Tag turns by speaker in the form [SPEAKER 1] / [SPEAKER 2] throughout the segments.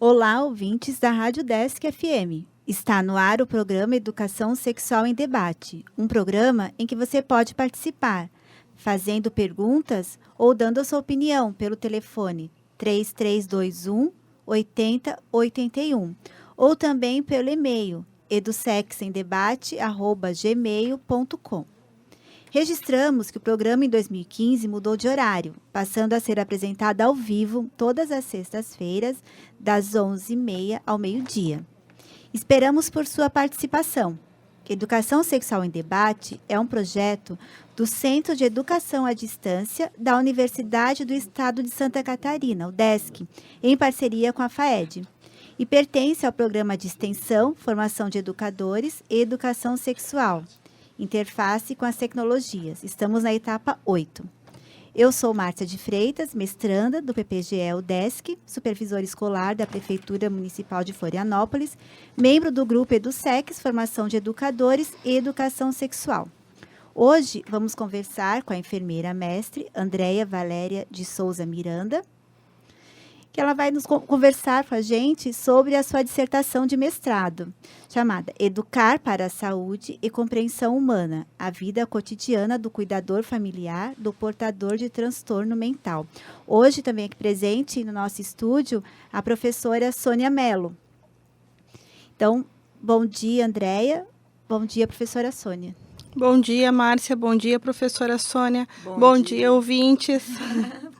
[SPEAKER 1] Olá, ouvintes da Rádio Desk FM. Está no ar o programa Educação Sexual em Debate, um programa em que você pode participar, fazendo perguntas ou dando a sua opinião pelo telefone 3321 8081 ou também pelo e-mail edusexemdebate@gmail.com. Registramos que o programa em 2015 mudou de horário, passando a ser apresentado ao vivo todas as sextas-feiras, das 11h30 ao meio-dia. Esperamos por sua participação. Educação Sexual em Debate é um projeto do Centro de Educação à Distância da Universidade do Estado de Santa Catarina, o DESC, em parceria com a FAED, e pertence ao programa de extensão, formação de educadores e educação sexual. Interface com as tecnologias. Estamos na etapa 8. Eu sou Márcia de Freitas, mestranda do PPGE-UDESC, supervisora escolar da Prefeitura Municipal de Florianópolis, membro do grupo EduSex, formação de educadores e educação sexual. Hoje vamos conversar com a enfermeira mestre Andréia Valéria de Souza Miranda, que ela vai nos conversar com a gente sobre a sua dissertação de mestrado, chamada Educar para a Saúde e Compreensão Humana, a vida cotidiana do cuidador familiar do portador de transtorno mental. Hoje também aqui presente no nosso estúdio a professora Sônia Mello. Então, bom dia, Andréia. Bom dia, professora Sônia.
[SPEAKER 2] Bom dia, Márcia. Bom dia, professora Sônia. Bom dia, ouvintes.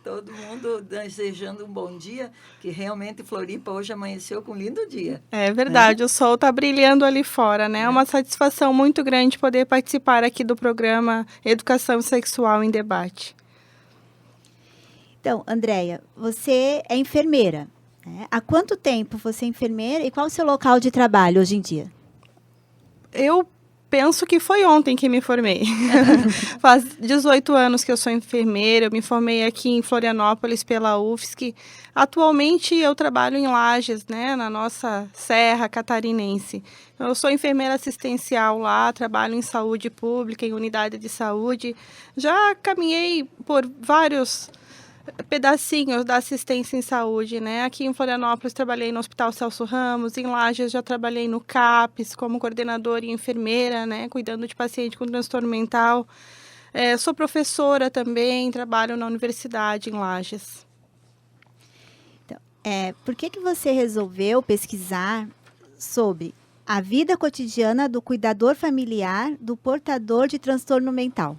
[SPEAKER 3] Todo mundo desejando um bom dia, que realmente Floripa hoje amanheceu com um lindo dia.
[SPEAKER 2] É verdade, O sol está brilhando ali fora, né? É uma satisfação muito grande poder participar aqui do programa Educação Sexual em Debate.
[SPEAKER 1] Então, Andréia, você é enfermeira, né? Há quanto tempo você é enfermeira e qual é o seu local de trabalho hoje em dia?
[SPEAKER 2] Eu penso que foi ontem que me formei. Faz 18 anos que eu sou enfermeira, eu me formei aqui em Florianópolis pela UFSC. Atualmente eu trabalho em Lages, né, na nossa serra catarinense. Eu sou enfermeira assistencial lá, trabalho em saúde pública, em unidade de saúde. Já caminhei por vários pedacinhos da assistência em saúde, né? Aqui em Florianópolis trabalhei no Hospital Celso Ramos, em Lages já trabalhei no CAPS como coordenadora e enfermeira, né? Cuidando de paciente com transtorno mental. Sou professora também, trabalho na universidade em Lages.
[SPEAKER 1] Então, por que você resolveu pesquisar sobre a vida cotidiana do cuidador familiar do portador de transtorno mental?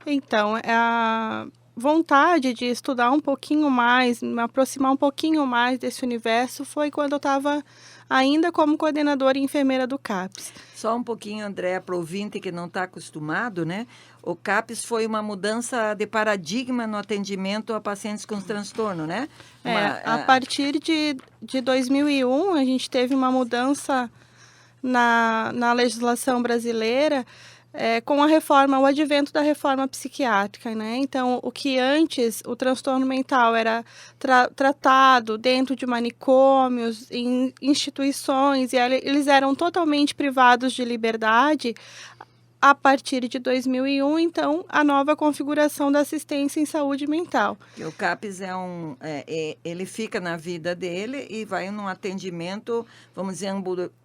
[SPEAKER 2] Então, a vontade de estudar um pouquinho mais, me aproximar um pouquinho mais desse universo foi quando eu estava ainda como coordenadora e enfermeira do CAPS.
[SPEAKER 3] Só um pouquinho, Andréa, para o ouvinte que não está acostumado, né? O CAPS foi uma mudança de paradigma no atendimento a pacientes com transtorno, né?
[SPEAKER 2] A partir de 2001, a gente teve uma mudança na legislação brasileira, com a reforma, o advento da reforma psiquiátrica, né? Então, o que antes o transtorno mental era tratado dentro de manicômios, em instituições, e eles eram totalmente privados de liberdade. A partir de 2001, então, a nova configuração da assistência em saúde mental.
[SPEAKER 3] O CAPS ele fica na vida dele e vai num atendimento, vamos dizer,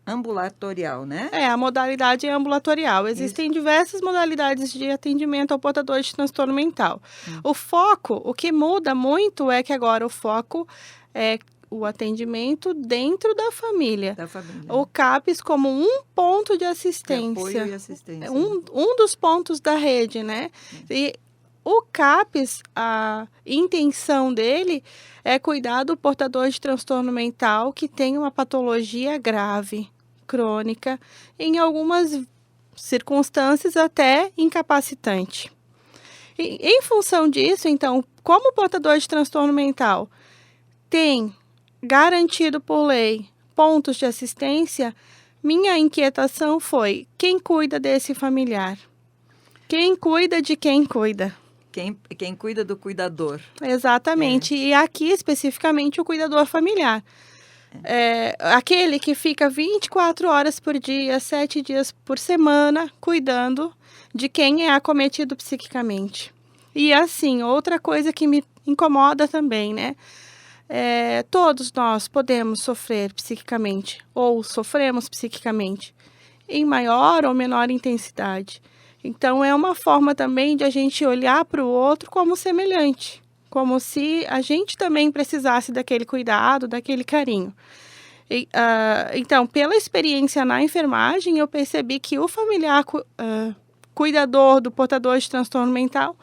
[SPEAKER 3] ambulatorial, né?
[SPEAKER 2] A modalidade é ambulatorial. Existem diversas modalidades de atendimento ao portador de transtorno mental. O foco, o que muda muito é que agora o foco é o atendimento dentro da família. O CAPS como um ponto de assistência.
[SPEAKER 3] Apoio e assistência.
[SPEAKER 2] Um dos pontos da rede, né? E o CAPS, a intenção dele é cuidar do portador de transtorno mental que tem uma patologia grave, crônica, em algumas circunstâncias até incapacitante. E, em função disso, então, como o portador de transtorno mental tem garantido por lei pontos de assistência, minha inquietação foi: quem cuida desse familiar? Quem cuida de quem cuida?
[SPEAKER 3] Quem cuida do cuidador.
[SPEAKER 2] Exatamente. E aqui, especificamente, o cuidador familiar. Aquele que fica 24 horas por dia, 7 dias por semana, cuidando de quem é acometido psiquicamente. E assim, outra coisa que me incomoda também, né? todos nós podemos sofrer psiquicamente ou sofremos psiquicamente em maior ou menor intensidade. Então, é uma forma também de a gente olhar para o outro como semelhante, como se a gente também precisasse daquele cuidado, daquele carinho. Então, pela experiência na enfermagem, eu percebi que o familiar cuidador do portador de transtorno mental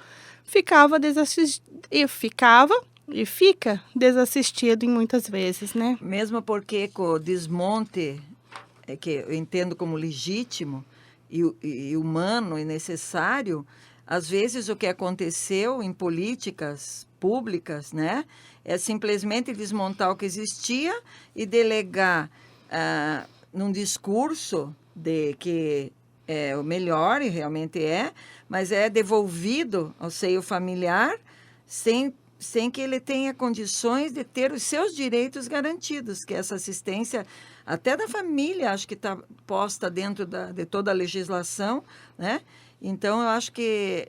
[SPEAKER 2] fica desassistido em muitas vezes, né?
[SPEAKER 3] Mesmo porque com o desmonte, que eu entendo como legítimo e humano e necessário, às vezes o que aconteceu em políticas públicas, né, é simplesmente desmontar o que existia e delegar num discurso de que é o melhor, e realmente mas é devolvido ao seio familiar sem que ele tenha condições de ter os seus direitos garantidos, que essa assistência, até da família, acho que está posta dentro de toda a legislação, né? Então, eu acho que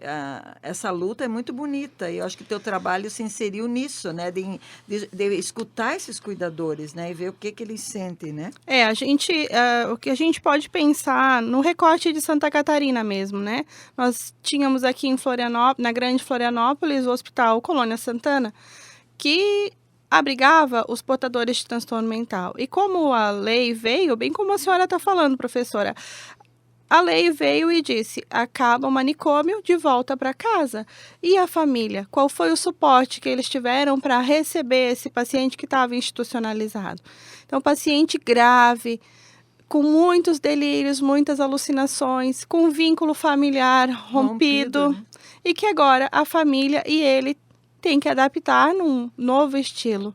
[SPEAKER 3] essa luta é muito bonita e eu acho que o teu trabalho se inseriu nisso, né? De escutar esses cuidadores, né? E ver o que eles sentem, né?
[SPEAKER 2] O que a gente pode pensar no recorte de Santa Catarina mesmo, né? Nós tínhamos aqui em Florianópolis, na Grande Florianópolis, o Hospital Colônia Santana, que abrigava os portadores de transtorno mental. E como a lei veio, bem como a senhora está falando, professora, a lei veio e disse, acaba o manicômio, de volta para casa. E a família? Qual foi o suporte que eles tiveram para receber esse paciente que estava institucionalizado? Então, paciente grave, com muitos delírios, muitas alucinações, com vínculo familiar rompido,
[SPEAKER 3] né?
[SPEAKER 2] E que agora a família e ele têm que adaptar num novo estilo.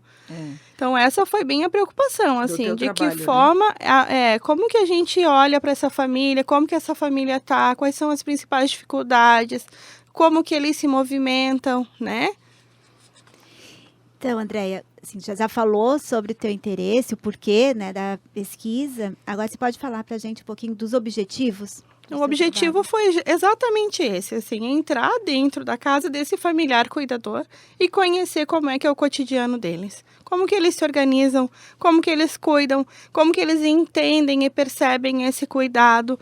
[SPEAKER 2] Então, essa foi bem a preocupação, assim, de que forma, como que a gente olha para essa família, como que essa família está, quais são as principais dificuldades, como que eles se movimentam, né?
[SPEAKER 1] Então, Andréia, assim, já falou sobre o teu interesse, o porquê, né, da pesquisa. Agora, você pode falar para a gente um pouquinho dos objetivos?
[SPEAKER 2] O objetivo foi exatamente esse, assim, entrar dentro da casa desse familiar cuidador e conhecer como é que é o cotidiano deles. Como que eles se organizam, como que eles cuidam, como que eles entendem e percebem esse cuidado.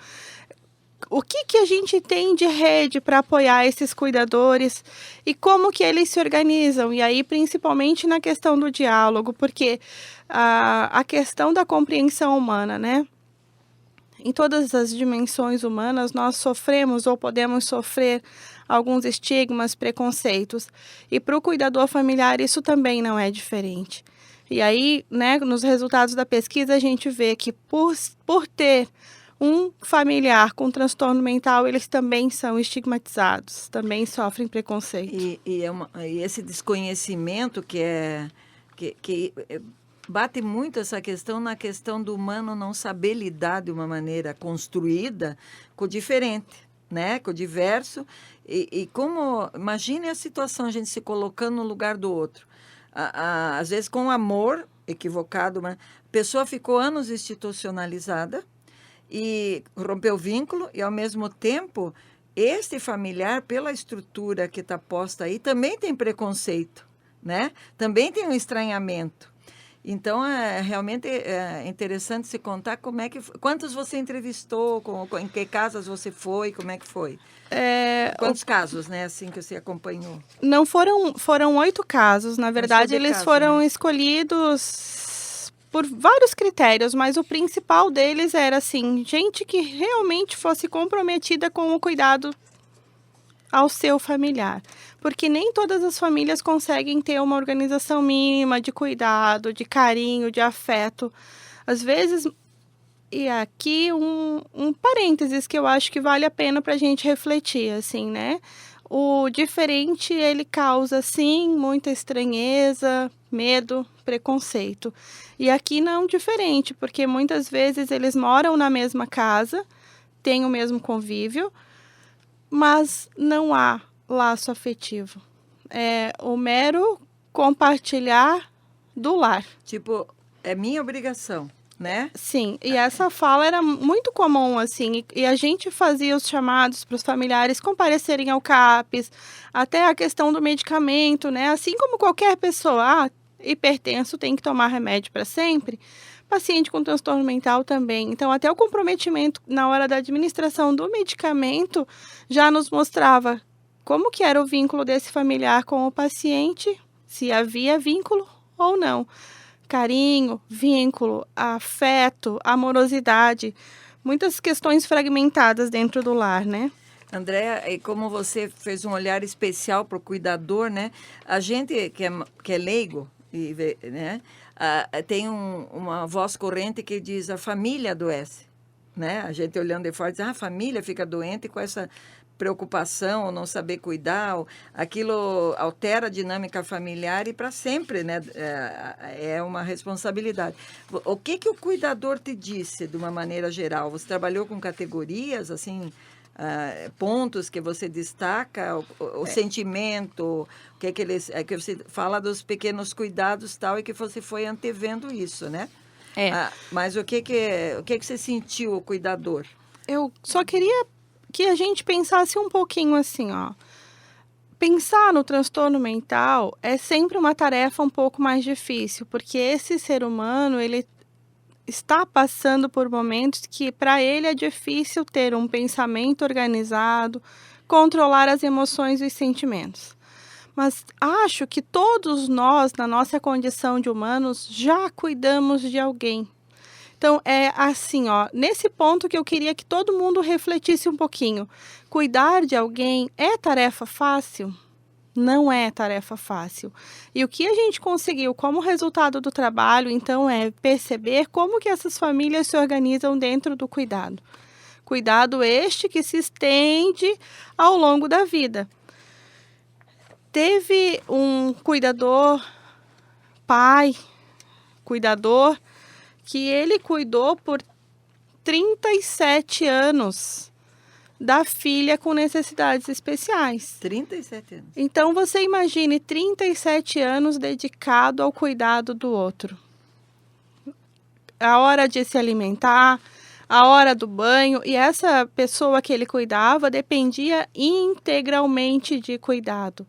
[SPEAKER 2] O que a gente tem de rede para apoiar esses cuidadores e como que eles se organizam. E aí, principalmente na questão do diálogo, porque a questão da compreensão humana, né? Em todas as dimensões humanas, nós sofremos ou podemos sofrer alguns estigmas, preconceitos. E para o cuidador familiar, isso também não é diferente. E aí, né, nos resultados da pesquisa, a gente vê que por ter um familiar com transtorno mental, eles também são estigmatizados, também sofrem preconceito.
[SPEAKER 3] E esse desconhecimento que bate muito essa questão na questão do humano não saber lidar de uma maneira construída com o diferente, né? Com o diverso. E como, imagine a situação, a gente se colocando no lugar do outro. Às vezes com amor equivocado, mas a pessoa ficou anos institucionalizada e rompeu o vínculo e, ao mesmo tempo, este familiar, pela estrutura que está posta aí, também tem preconceito, né? Também tem um estranhamento. Então, realmente interessante se contar quantos você entrevistou, em que casas você foi, como é que foi? Quantos casos, né, assim, que você acompanhou?
[SPEAKER 2] Não foram 8 casos, na verdade, eles foram escolhidos por vários critérios, mas o principal deles era, assim, gente que realmente fosse comprometida com o cuidado ao seu familiar. Porque nem todas as famílias conseguem ter uma organização mínima de cuidado, de carinho, de afeto. Às vezes, e aqui um parênteses que eu acho que vale a pena para a gente refletir, assim, né? O diferente, ele causa, sim, muita estranheza, medo, preconceito. E aqui não diferente, porque muitas vezes eles moram na mesma casa, têm o mesmo convívio, mas não há laço afetivo. É o mero compartilhar do lar.
[SPEAKER 3] Tipo, é minha obrigação, né?
[SPEAKER 2] Sim, e essa fala era muito comum, assim, e a gente fazia os chamados para os familiares comparecerem ao CAPS, até a questão do medicamento, né? Assim como qualquer pessoa, hipertenso tem que tomar remédio para sempre, paciente com transtorno mental também. Então, até o comprometimento na hora da administração do medicamento já nos mostrava como que era o vínculo desse familiar com o paciente, se havia vínculo ou não. Carinho, vínculo, afeto, amorosidade, muitas questões fragmentadas dentro do lar, né?
[SPEAKER 3] Andréa, e como você fez um olhar especial para o cuidador, né? A gente que é leigo, né? Tem uma voz corrente que diz a família adoece, né? A gente olhando de fora diz, a família fica doente com essa preocupação, ou não saber cuidar, aquilo altera a dinâmica familiar e para sempre, né? É uma responsabilidade. O que o cuidador te disse de uma maneira geral? Você trabalhou com categorias, assim, pontos que você destaca, o sentimento, o que eles, que você fala dos pequenos cuidados tal, e que você foi antevendo isso, né? Mas o que você sentiu, o cuidador?
[SPEAKER 2] Eu só queria que a gente pensasse um pouquinho assim, ó. Pensar no transtorno mental é sempre uma tarefa um pouco mais difícil, porque esse ser humano, ele está passando por momentos que para ele é difícil ter um pensamento organizado, controlar as emoções e os sentimentos. Mas acho que todos nós, na nossa condição de humanos, já cuidamos de alguém. Então, é assim, ó, nesse ponto que eu queria que todo mundo refletisse um pouquinho. Cuidar de alguém é tarefa fácil? Não é tarefa fácil. E o que a gente conseguiu como resultado do trabalho, então, é perceber como que essas famílias se organizam dentro do cuidado. Cuidado este que se estende ao longo da vida. Teve um cuidador, cuidador, que ele cuidou por 37 anos da filha com necessidades especiais.
[SPEAKER 3] 37 anos.
[SPEAKER 2] Então, você imagine 37 anos dedicado ao cuidado do outro. A hora de se alimentar, a hora do banho, e essa pessoa que ele cuidava dependia integralmente de cuidado.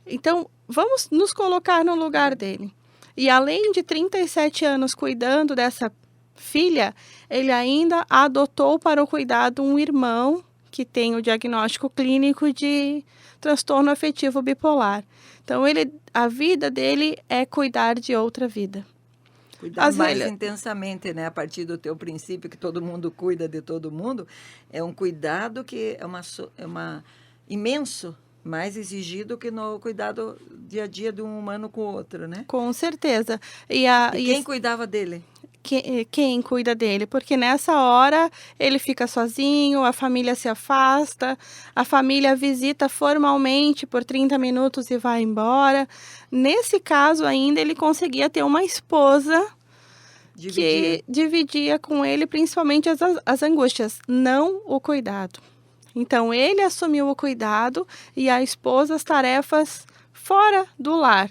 [SPEAKER 2] Então, vamos nos colocar no lugar dele. E além de 37 anos cuidando dessa filha, ele ainda adotou para o cuidado um irmão que tem o diagnóstico clínico de transtorno afetivo bipolar. Então, a vida dele é cuidar de outra vida.
[SPEAKER 3] Cuidar mais intensamente, né? A partir do teu princípio que todo mundo cuida de todo mundo, é um cuidado que é uma imenso, mais exigido que no cuidado dia a dia de um humano com o outro, né?
[SPEAKER 2] Com certeza.
[SPEAKER 3] E quem cuidava dele?
[SPEAKER 2] Quem cuida dele? Porque nessa hora ele fica sozinho, a família se afasta, a família visita formalmente por 30 minutos e vai embora. Nesse caso ainda ele conseguia ter uma esposa que dividia com ele principalmente as angústias, não o cuidado. Então, ele assumiu o cuidado e a esposa as tarefas fora do lar.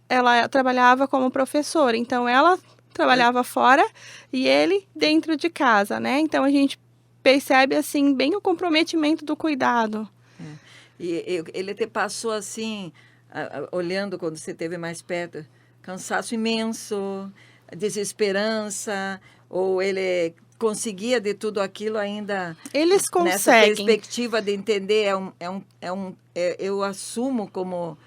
[SPEAKER 2] Ela trabalhava como professora, então ela trabalhava fora e ele dentro de casa, né? Então, a gente percebe, assim, bem o comprometimento do cuidado.
[SPEAKER 3] E ele te passou, assim, olhando quando você esteve mais perto, cansaço imenso, desesperança, ou ele conseguia de tudo aquilo ainda.
[SPEAKER 2] Eles conseguem.
[SPEAKER 3] Nessa perspectiva de entender, eu assumo como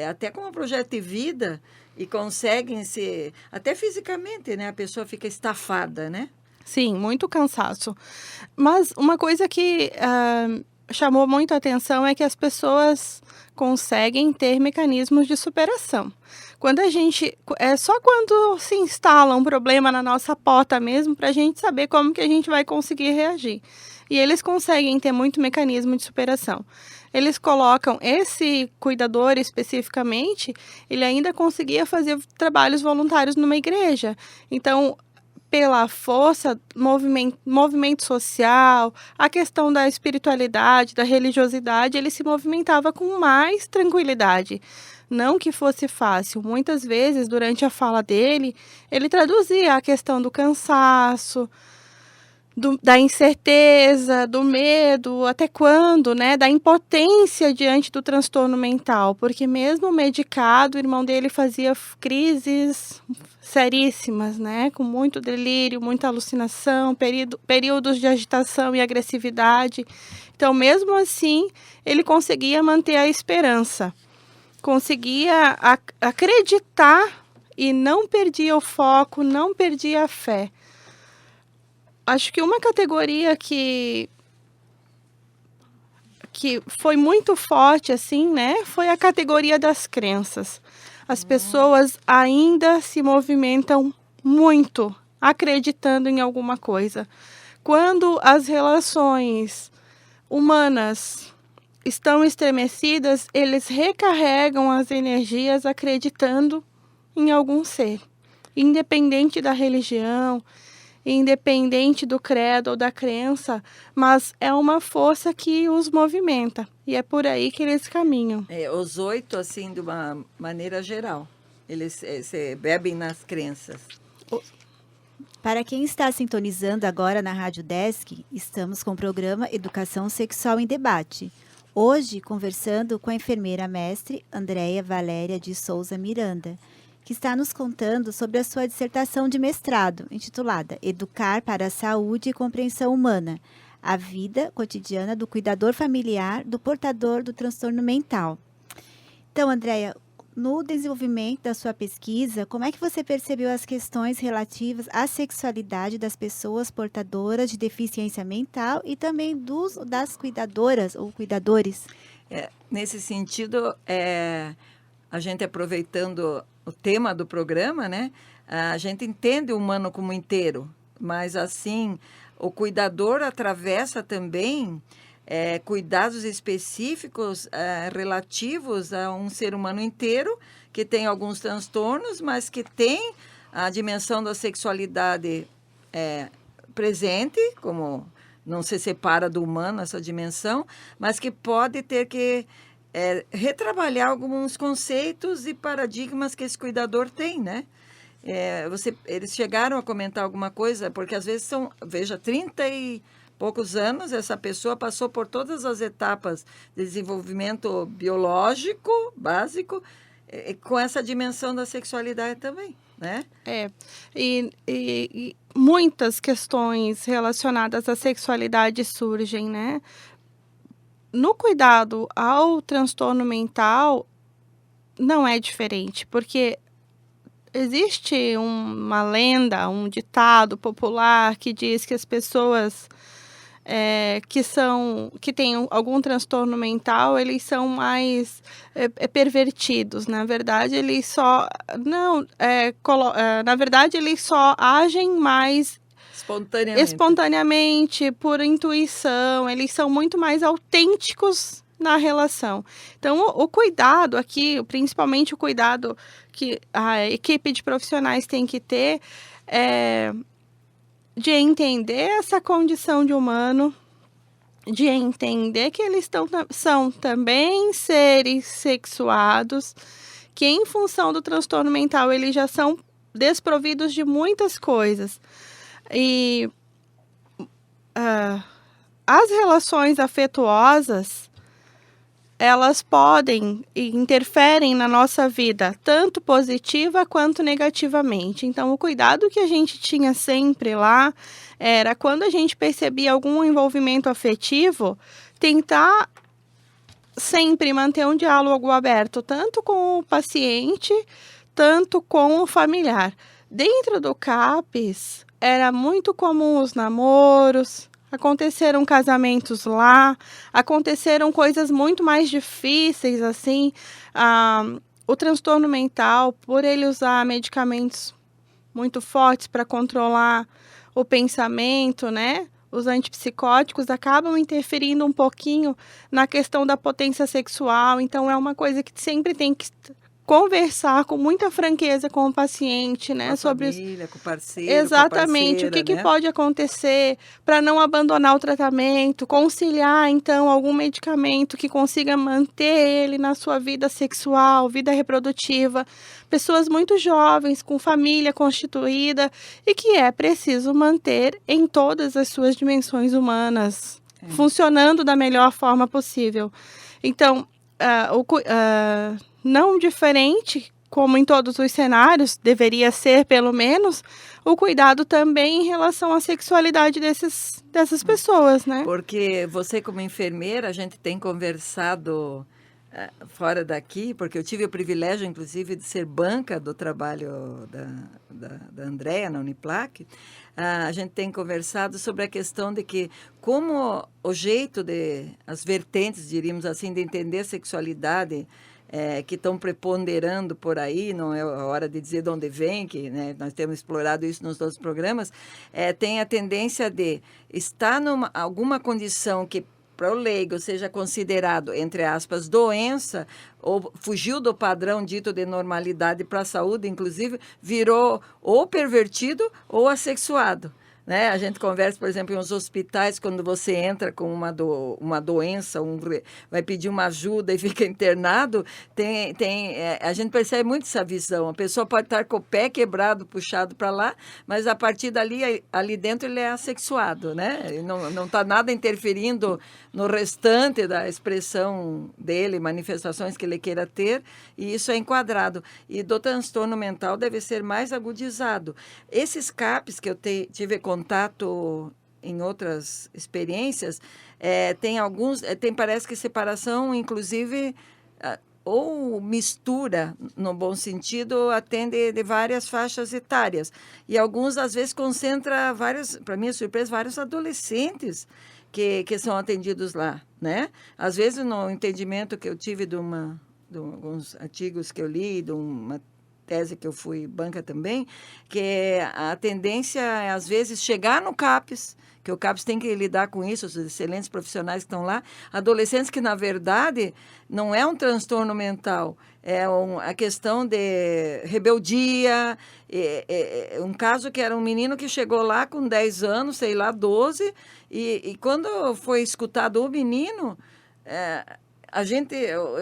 [SPEAKER 3] até como um projeto de vida, e conseguem se até fisicamente, né? A pessoa fica estafada, né?
[SPEAKER 2] Sim, muito cansaço. Mas uma coisa que chamou muito a atenção é que as pessoas conseguem ter mecanismos de superação. É só quando se instala um problema na nossa porta mesmo para a gente saber como que a gente vai conseguir reagir. E eles conseguem ter muito mecanismo de superação. Eles colocam esse cuidador especificamente, ele ainda conseguia fazer trabalhos voluntários numa igreja. Então, pela força, movimento social, a questão da espiritualidade, da religiosidade, ele se movimentava com mais tranquilidade. Não que fosse fácil. Muitas vezes, durante a fala dele, ele traduzia a questão do cansaço, da incerteza, do medo, até quando, né, da impotência diante do transtorno mental, porque mesmo medicado, o irmão dele fazia crises seríssimas, né, com muito delírio, muita alucinação, períodos de agitação e agressividade. Então, mesmo assim, ele conseguia manter a esperança, conseguia acreditar e não perdia o foco, não perdia a fé. Acho que uma categoria que foi muito forte, assim, né, foi a categoria das crenças. As pessoas ainda se movimentam muito, acreditando em alguma coisa. Quando as relações humanas estão estremecidas, eles recarregam as energias acreditando em algum ser, independente da religião, independente do credo ou da crença, mas é uma força que os movimenta, e é por aí que eles caminham.
[SPEAKER 3] Os 8, assim, de uma maneira geral, eles se bebem nas crenças.
[SPEAKER 1] Para quem está sintonizando agora na Rádio Desk, estamos com o programa Educação Sexual em Debate. Hoje, conversando com a enfermeira mestre Andréia Valéria de Souza Miranda, que está nos contando sobre a sua dissertação de mestrado, intitulada Educar para a Saúde e Compreensão Humana, a vida cotidiana do cuidador familiar do portador do transtorno mental. Então, Andréia, no desenvolvimento da sua pesquisa, como é que você percebeu as questões relativas à sexualidade das pessoas portadoras de deficiência mental e também das cuidadoras ou cuidadores?
[SPEAKER 3] Nesse sentido, a gente aproveitando o tema do programa, né? A gente entende o humano como inteiro, mas assim, o cuidador atravessa também cuidados específicos relativos a um ser humano inteiro que tem alguns transtornos, mas que tem a dimensão da sexualidade presente, como não se separa do humano essa dimensão, mas que pode ter que retrabalhar alguns conceitos e paradigmas que esse cuidador tem, né? Eles chegaram a comentar alguma coisa, porque às vezes veja, 30 e poucos anos, essa pessoa passou por todas as etapas de desenvolvimento biológico, básico, com essa dimensão da sexualidade também, né?
[SPEAKER 2] E muitas questões relacionadas à sexualidade surgem, né? No cuidado ao transtorno mental, não é diferente, porque existe uma lenda, um ditado popular que diz que as pessoas que têm algum transtorno mental, eles são mais pervertidos. Na verdade, eles só agem mais espontaneamente, por intuição, eles são muito mais autênticos na relação. Então, o cuidado aqui, principalmente o cuidado que a equipe de profissionais tem que ter, de entender essa condição de humano, de entender que eles são também seres sexuados, que em função do transtorno mental eles já são desprovidos de muitas coisas. E as relações afetuosas, elas podem e interferem na nossa vida, tanto positiva quanto negativamente. Então, o cuidado que a gente tinha sempre lá era, quando a gente percebia algum envolvimento afetivo, tentar sempre manter um diálogo aberto, tanto com o paciente, tanto com o familiar. Dentro do CAPS, era muito comum os namoros, aconteceram casamentos lá, aconteceram coisas muito mais difíceis, assim. O transtorno mental, por ele usar medicamentos muito fortes para controlar o pensamento, né? Os antipsicóticos acabam interferindo um pouquinho na questão da potência sexual. Então, é uma coisa que sempre tem que conversar com muita franqueza com o paciente, né?
[SPEAKER 3] Com a
[SPEAKER 2] sobre
[SPEAKER 3] família, com o parceiro,
[SPEAKER 2] exatamente,
[SPEAKER 3] com a
[SPEAKER 2] o que
[SPEAKER 3] parceira, né?
[SPEAKER 2] pode acontecer para não abandonar o tratamento, conciliar, então, algum medicamento que consiga manter ele na sua vida sexual, vida reprodutiva. Pessoas muito jovens, com família constituída e que é preciso manter em todas as suas dimensões humanas, funcionando da melhor forma possível. Então, não diferente, como em todos os cenários, deveria ser pelo menos, o cuidado também em relação à sexualidade dessas pessoas, né?
[SPEAKER 3] Porque você, como enfermeira, a gente tem conversado fora daqui, porque eu tive o privilégio, inclusive, de ser banca do trabalho da Andréa na Uniplac. A gente tem conversado sobre a questão de que como o jeito as vertentes, diríamos assim, de entender a sexualidade que estão preponderando por aí, não é a hora de dizer de onde vem, que né, nós temos explorado isso nos outros programas, tem a tendência de estar numa alguma condição que para o leigo seja considerado, entre aspas, doença, ou fugiu do padrão dito de normalidade para a saúde, inclusive, virou ou pervertido ou assexuado. Né? A gente conversa, por exemplo, em uns hospitais, quando você entra com uma doença, vai pedir uma ajuda e fica internado, a gente percebe muito essa visão. A pessoa pode estar com o pé quebrado, puxado para lá, mas a partir dali, ali dentro, ele é assexuado. Né? Não está nada interferindo no restante da expressão dele, manifestações que ele queira ter, e isso é enquadrado. E do transtorno mental deve ser mais agudizado. Esses CAPs que eu tive contato em outras experiências, parece que separação, inclusive, ou mistura, no bom sentido, atende de várias faixas etárias. E alguns, às vezes, concentra para minha surpresa, vários adolescentes que são atendidos lá, né? Às vezes, no entendimento que eu tive de alguns artigos que eu li, de uma tese que eu fui banca também, que a tendência é, às vezes, chegar no CAPS, que o CAPS tem que lidar com isso, os excelentes profissionais que estão lá, adolescentes que, na verdade, não é um transtorno mental, é a questão de rebeldia, um caso que era um menino que chegou lá com 10 anos, sei lá, 12, e quando foi escutado o menino, a gente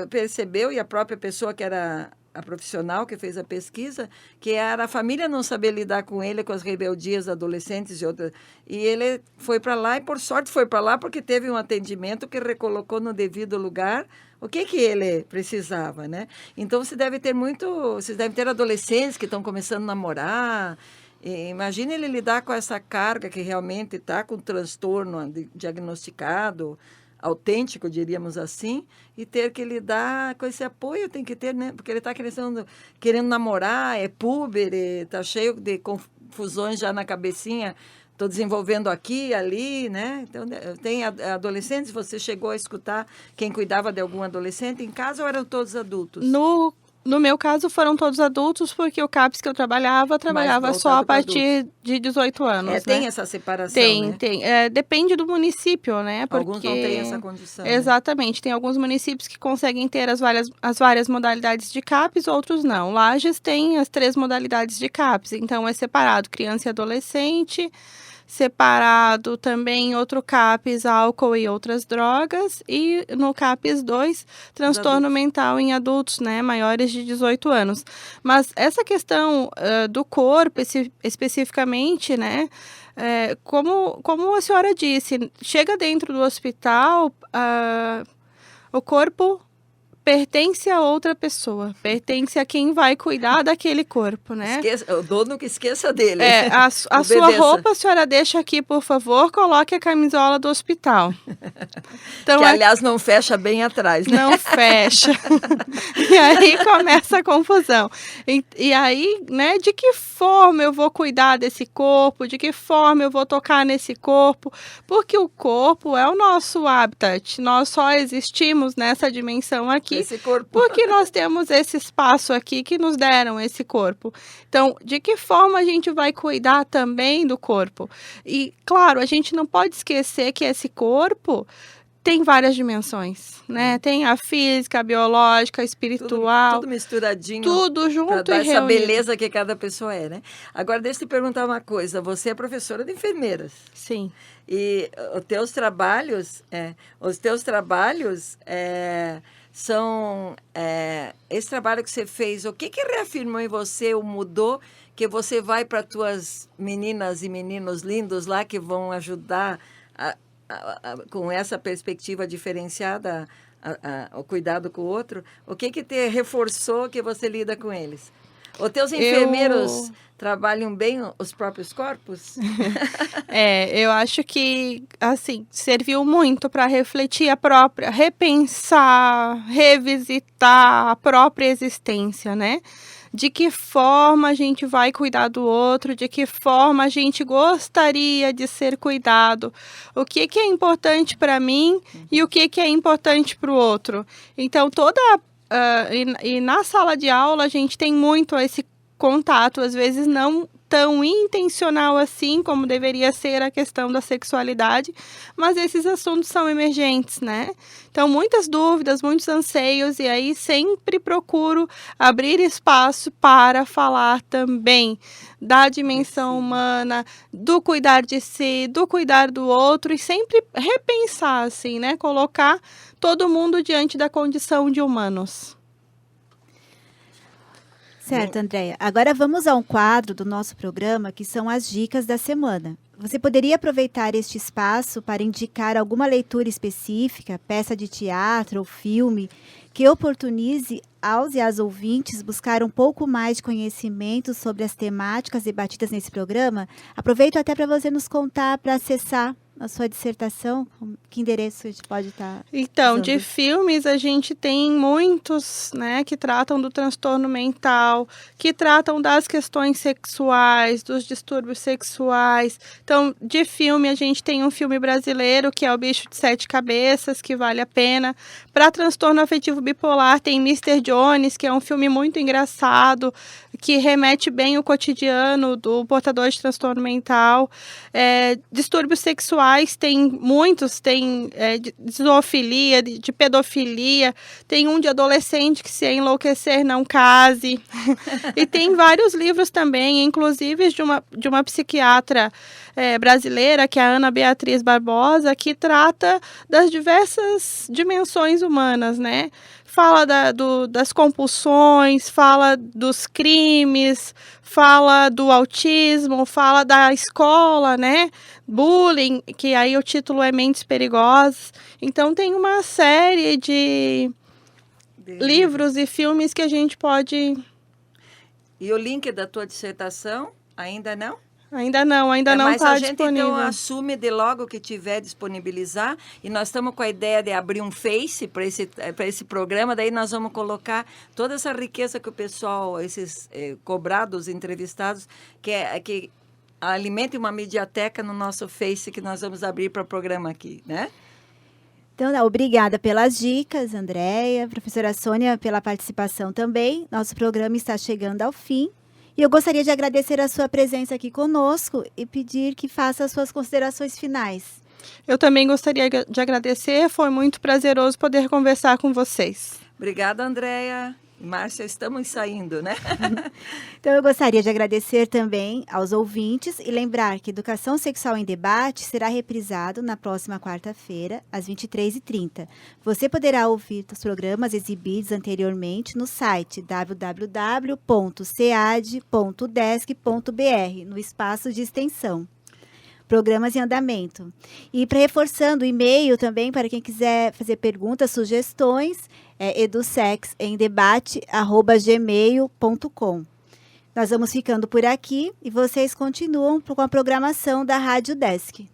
[SPEAKER 3] percebeu, e a própria pessoa que era a profissional que fez a pesquisa, que era a família não saber lidar com ele, com as rebeldias adolescentes e outras. E ele foi para lá, e por sorte foi para lá porque teve um atendimento que recolocou no devido lugar o que ele precisava, né? Então, vocês devem ter adolescentes que estão começando a namorar. Imagine ele lidar com essa carga que realmente está com transtorno diagnosticado, autêntico, diríamos assim, e ter que lidar com esse apoio, tem que ter, né? Porque ele está querendo namorar, é puber, está cheio de confusões já na cabecinha, estou desenvolvendo aqui, ali, né? Então, tem adolescentes, você chegou a escutar quem cuidava de algum adolescente em casa ou eram todos adultos?
[SPEAKER 2] No meu caso, foram todos adultos, porque o CAPS que eu trabalhava só a partir de 18 anos.
[SPEAKER 3] Tem
[SPEAKER 2] né?
[SPEAKER 3] essa separação, né?
[SPEAKER 2] Tem. Depende do município, né? Porque...
[SPEAKER 3] Alguns não têm essa condição.
[SPEAKER 2] Exatamente. Né? Tem alguns municípios que conseguem ter as várias modalidades de CAPS, outros não. Lages tem as 3 modalidades de CAPS, então é separado criança e adolescente, separado também outro CAPS, álcool e outras drogas, e no CAPS 2, transtorno mental em adultos, né, maiores de 18 anos. Mas essa questão do corpo, especificamente, né, como a senhora disse, chega dentro do hospital, o corpo pertence a outra pessoa, pertence a quem vai cuidar daquele corpo, né?
[SPEAKER 3] O dono que esqueça dele.
[SPEAKER 2] A sua roupa, a senhora deixa aqui, por favor, coloque a camisola do hospital. Então,
[SPEAKER 3] que, aliás, não fecha bem atrás, né?
[SPEAKER 2] Não fecha. E aí começa a confusão. E aí, né, de que forma eu vou cuidar desse corpo? De que forma eu vou tocar nesse corpo? Porque o corpo é o nosso habitat. Nós só existimos nessa dimensão aqui.
[SPEAKER 3] Esse corpo.
[SPEAKER 2] Porque nós temos esse espaço aqui que nos deram esse corpo. Então, de que forma a gente vai cuidar também do corpo? E, claro, a gente não pode esquecer que esse corpo tem várias dimensões, né? Tem a física, a biológica, a espiritual.
[SPEAKER 3] Tudo misturadinho.
[SPEAKER 2] Tudo junto
[SPEAKER 3] para dar
[SPEAKER 2] e
[SPEAKER 3] essa
[SPEAKER 2] reunido.
[SPEAKER 3] beleza que cada pessoa é, né? Agora, deixa eu te perguntar uma coisa. Você é professora de enfermeiras.
[SPEAKER 2] Sim.
[SPEAKER 3] E os teus trabalhos são... esse trabalho que você fez, o que reafirmou em você ou mudou que você vai para tuas meninas e meninos lindos lá que vão ajudar com essa perspectiva diferenciada o cuidado com o outro? O que te reforçou que você lida com eles? Os teus enfermeiros trabalham bem os próprios corpos?
[SPEAKER 2] Eu acho que, assim, serviu muito para refletir repensar, revisitar a própria existência, né? De que forma a gente vai cuidar do outro, de que forma a gente gostaria de ser cuidado, o que é importante para mim e o que é importante para o outro. Então, e na sala de aula a gente tem muito esse contato, às vezes não tão intencional assim como deveria ser a questão da sexualidade, mas esses assuntos são emergentes, né? Então, muitas dúvidas, muitos anseios, e aí sempre procuro abrir espaço para falar também da dimensão humana, do cuidar de si, do cuidar do outro, e sempre repensar, assim, né? Colocar todo mundo diante da condição de humanos.
[SPEAKER 1] Certo, Andréia. Agora vamos a um quadro do nosso programa que são as dicas da semana. Você poderia aproveitar este espaço para indicar alguma leitura específica, peça de teatro ou filme, que oportunize aos e às ouvintes buscar um pouco mais de conhecimento sobre as temáticas debatidas nesse programa? Aproveito até para você nos contar, para acessar a sua dissertação, que endereço a gente pode estar
[SPEAKER 2] Então,
[SPEAKER 1] usando?
[SPEAKER 2] de filmes, a gente tem muitos, né, que tratam do transtorno mental, que tratam das questões sexuais, dos distúrbios sexuais. Então, de filme, a gente tem um filme brasileiro, que é O Bicho de Sete Cabeças, que vale a pena. Para transtorno afetivo bipolar, tem Mr. Jones, que é um filme muito engraçado, que remete bem o cotidiano do portador de transtorno mental. Distúrbios sexuais, tem muitos, tem de zoofilia, de pedofilia, tem um de adolescente que, se enlouquecer, não case. E tem vários livros também, inclusive de uma psiquiatra brasileira, que é a Ana Beatriz Barbosa, que trata das diversas dimensões humanas, né? Fala das compulsões, fala dos crimes, fala do autismo, fala da escola, né? Bullying, que aí o título é Mentes Perigosas. Então, tem uma série de livros e filmes que a gente pode...
[SPEAKER 3] E o link da tua dissertação, ainda não?
[SPEAKER 2] Ainda não está disponível.
[SPEAKER 3] Mas a gente, então, assume de logo que tiver disponibilizar, e nós estamos com a ideia de abrir um Face para esse programa, daí nós vamos colocar toda essa riqueza que o pessoal, esses cobrados, entrevistados, que alimente uma mediateca no nosso Face que nós vamos abrir para o programa aqui, né?
[SPEAKER 1] Então, obrigada pelas dicas, Andréia, professora Sônia, pela participação também. Nosso programa está chegando ao fim. E eu gostaria de agradecer a sua presença aqui conosco e pedir que faça as suas considerações finais.
[SPEAKER 2] Eu também gostaria de agradecer, foi muito prazeroso poder conversar com vocês.
[SPEAKER 3] Obrigada, Andréia. Márcia, estamos saindo, né?
[SPEAKER 1] Então, eu gostaria de agradecer também aos ouvintes e lembrar que Educação Sexual em Debate será reprisado na próxima quarta-feira, às 23h30. Você poderá ouvir os programas exibidos anteriormente no site www.cead.desc.br, no espaço de extensão. Programas em andamento. E reforçando o e-mail também, para quem quiser fazer perguntas, sugestões, edusexemdebate@gmail.com. Nós vamos ficando por aqui e vocês continuam com a programação da Rádio Desk.